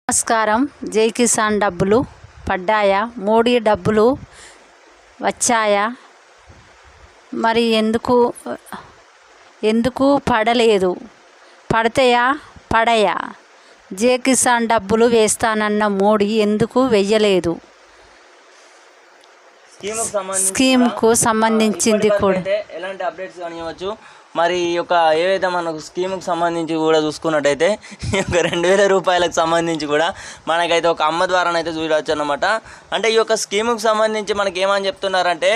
నమస్కారం. జై కిసాన్ డబ్బులు పడ్డాయా? మోడీ డబ్బులు వచ్చాయా? మరి ఎందుకు పడలేదు? పడతాయా పడయా? జై కిసాన్ డబ్బులు వేస్తానన్న మోడీ ఎందుకు వెయ్యలేదు? స్కీమ్కు సంబంధించింది కూడా ఎలాంటి అప్డేట్స్ కానివ్వచ్చు. మరి ఈ యొక్క ఏవైతే మనకు స్కీమ్కి సంబంధించి కూడా చూసుకున్నట్టయితే ఈ యొక్క 2000 రూపాయలకు సంబంధించి కూడా మనకైతే ఒక అమ్మ ద్వారానైతే చూడవచ్చు అన్నమాట. అంటే ఈ యొక్క స్కీమ్కి సంబంధించి మనకి ఏమని చెప్తున్నారంటే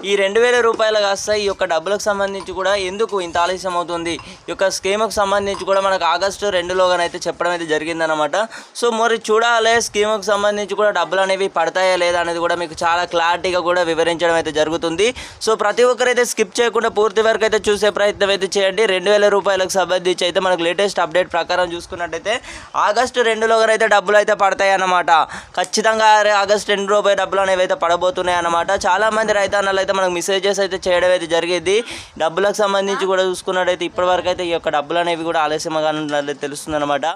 ఈ 2000 రూపాయలు కాస్త ఈ యొక్క డబ్బులకు సంబంధించి కూడా ఎందుకు ఇంత ఆలస్యం అవుతుంది, ఈ యొక్క స్కీమ్కి సంబంధించి కూడా మనకు ఆగస్టు 2లోగానైతే చెప్పడం అయితే జరిగిందనమాట. సో మరి చూడాలి స్కీమ్కి సంబంధించి కూడా డబ్బులు అనేవి పడతాయా లేదా అనేది కూడా మీకు చాలా క్లారిటీగా కూడా వివరించడం అయితే జరుగుతుంది. సో ప్రతి ఒక్కరైతే స్కిప్ చేయకుండా పూర్తి వరకు అయితే చూసే ప్రయత్నం అయితే చేయండి. 2000 రూపాయలకు సంబంధించి అయితే మనకు లేటెస్ట్ అప్డేట్ ప్రకారం చూసుకున్నట్టయితే ఆగస్టు 2లోగానైతే డబ్బులు అయితే పడతాయి అన్నమాట. ఖచ్చితంగా ఆగస్టు 2 రూపాయల డబ్బులు అనేవి అయితే పడబోతున్నాయి అన్నమాట. చాలామంది రైతన్నలు అయితే మనకు మెసేజెస్ అయితే చేయడం అయితే జరిగింది. డబ్బులకు సంబంధించి కూడా చూసుకున్నట్టయితే ఇప్పటివరకు అయితే ఈ యొక్క డబ్బులు అనేవి కూడా ఆలస్యంగా తెలుస్తుంది అనమాట.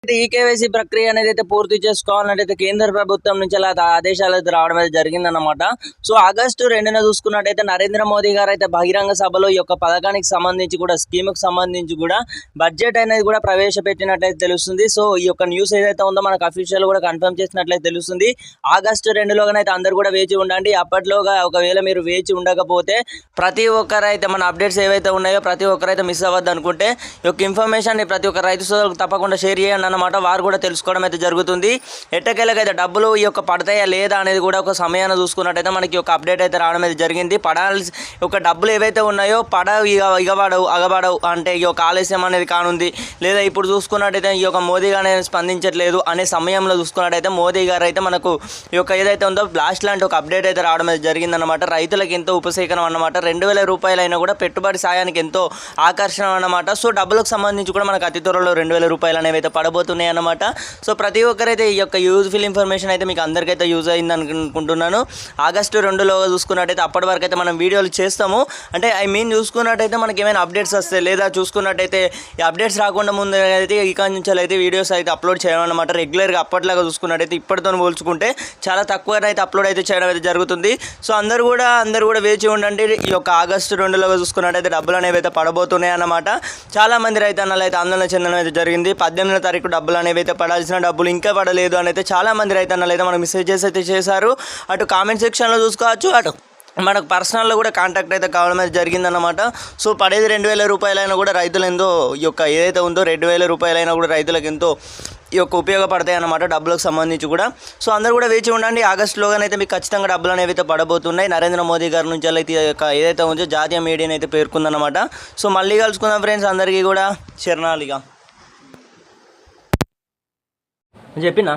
ఈకేవైసీ ప్రక్రియ అనేది అయితే పూర్తి చేసుకోవాలంటే కేంద్ర ప్రభుత్వం నుంచి అలా ఆదేశాలు అయితే రావడం అయితే జరిగిందన్నమాట. సో ఆగస్టు 2న చూసుకున్నట్టయితే నరేంద్ర మోదీ గారు అయితే బహిరంగ సభలో ఈ యొక్క పథకానికి సంబంధించి కూడా స్కీమ్కి సంబంధించి కూడా బడ్జెట్ అనేది కూడా ప్రవేశపెట్టినట్లయితే తెలుస్తుంది. సో ఈ యొక్క న్యూస్ ఏదైతే ఉందో మనకు అఫీషియల్ కూడా కన్ఫర్మ్ చేసినట్లయితే తెలుస్తుంది. ఆగస్టు 2లోగానైతే అందరు కూడా వేచి ఉండండి. అప్పట్లోగా ఒకవేళ మీరు వేచి ఉండకపోతే ప్రతి ఒక్కరైతే మన అప్డేట్స్ ఏవైతే ఉన్నాయో ప్రతి ఒక్కరైతే మిస్ అవ్వద్దు అనుకుంటే ఈ యొక్క ఇన్ఫర్మేషన్ ప్రతి ఒక్క రైతు సోదరులకు తప్పకుండా షేర్ చేయండి అన్నమాట. వారు కూడా తెలుసుకోవడం అయితే జరుగుతుంది. ఎట్టకేలకైతే డబ్బులు ఈ యొక్క పడతాయా లేదా అనేది కూడా ఒక సమయాన్ని చూసుకున్నట్టయితే మనకి ఒక అప్డేట్ అయితే రావడం అయితే జరిగింది. పడాల్సి ఒక డబ్బులు ఏవైతే ఉన్నాయో అగబడవు అంటే ఈ యొక్క ఆలస్యం అనేది కానుంది. లేదా ఇప్పుడు చూసుకున్నట్టయితే ఈ యొక్క మోదీ గారు స్పందించట్లేదు అనే సమయంలో చూసుకున్నట్టయితే మోదీ గారు అయితే మనకు ఈ యొక్క ఏదైతే ఉందో బ్లాస్ట్ లాంటి ఒక అప్డేట్ అయితే రావడం అయితే జరిగిందన్నమాట. రైతులకు ఎంతో ఉపశీకరం అన్నమాట. 2000 రూపాయలైనా కూడా పెట్టుబడి సాయానికి ఎంతో ఆకర్షణ అన్నమాట. సో డబ్బులకు సంబంధించి కూడా మనకు అతి త్వరలో 2000 రూపాయలు అనేవి అయితే పడబోతున్నాయి అన్నమాట. సో ప్రతి ఒక్కరైతే ఈ యొక్క యూజ్ఫుల్ ఇన్ఫర్మేషన్ అయితే మీకు అందరికైతే యూజ్ అయింది అనుకుంటున్నాను. ఆగస్టు 2లో చూసుకున్నట్టయితే అప్పటి వరకు అయితే మనం వీడియోలు చేస్తాము. అంటే చూసుకున్నట్టయితే మనకి ఏమైనా అప్డేట్స్ వస్తాయి లేదా చూసుకున్నట్టయితే ఈ అప్డేట్స్ రాకుండా ముందు అయితే ఇక నుంచి అయితే వీడియోస్ అయితే అప్లోడ్ చేయమన్నమాట. రెగ్యులర్గా అప్పట్లాగా చూసుకున్నట్టయితే ఇప్పటితో పోల్చుకుంటే చాలా తక్కువనైతే అప్లోడ్ అయితే చేయడం అయితే జరుగుతుంది. సో అందరూ కూడా వేచి ఉండండి. ఈ యొక్క ఆగస్టు 2లో చూసుకున్నట్టయితే డబ్బులు అనేవి అయితే పడబోతున్నాయి అన్నమాట. చాలామంది రైతన్నలు అయితే ఆందోళన చెందడం అయితే జరిగింది. 18వ తారీఖు డబ్బులు అనేవి అయితే పడాల్సిన డబ్బులు ఇంకా పడలేదు అని అయితే చాలామంది రైతన్నలు అయితే మనకు మెసేజెస్ అయితే చేశారు. అటు కామెంట్ సెక్షన్లో చూసుకోవచ్చు, అటు మనకు పర్సనల్లో కూడా కాంటాక్ట్ అయితే కావడం అయితే జరిగిందన్నమాట. సో పడేది 2000 రూపాయలైనా కూడా రైతులు ఎంతో ఈ యొక్క ఏదైతే ఉందో 2000 రూపాయలైనా కూడా రైతులకు ఎంతో ఈ యొక్క ఉపయోగపడతాయి అన్నమాట డబ్బులకు సంబంధించి కూడా. సో అందరూ కూడా వేచి ఉండండి. ఆగస్టులోగానైతే మీకు ఖచ్చితంగా డబ్బులు అనేవి అయితే పడబోతున్నాయి. నరేంద్ర మోదీ గారి నుంచి అయితే ఏదైతే ఉందో జాతీయ మీడియాని అయితే పేర్కొందన్నమాట. సో మళ్ళీ కలుసుకుందాం ఫ్రెండ్స్. అందరికీ కూడా శరణాలిగా చెప్పినా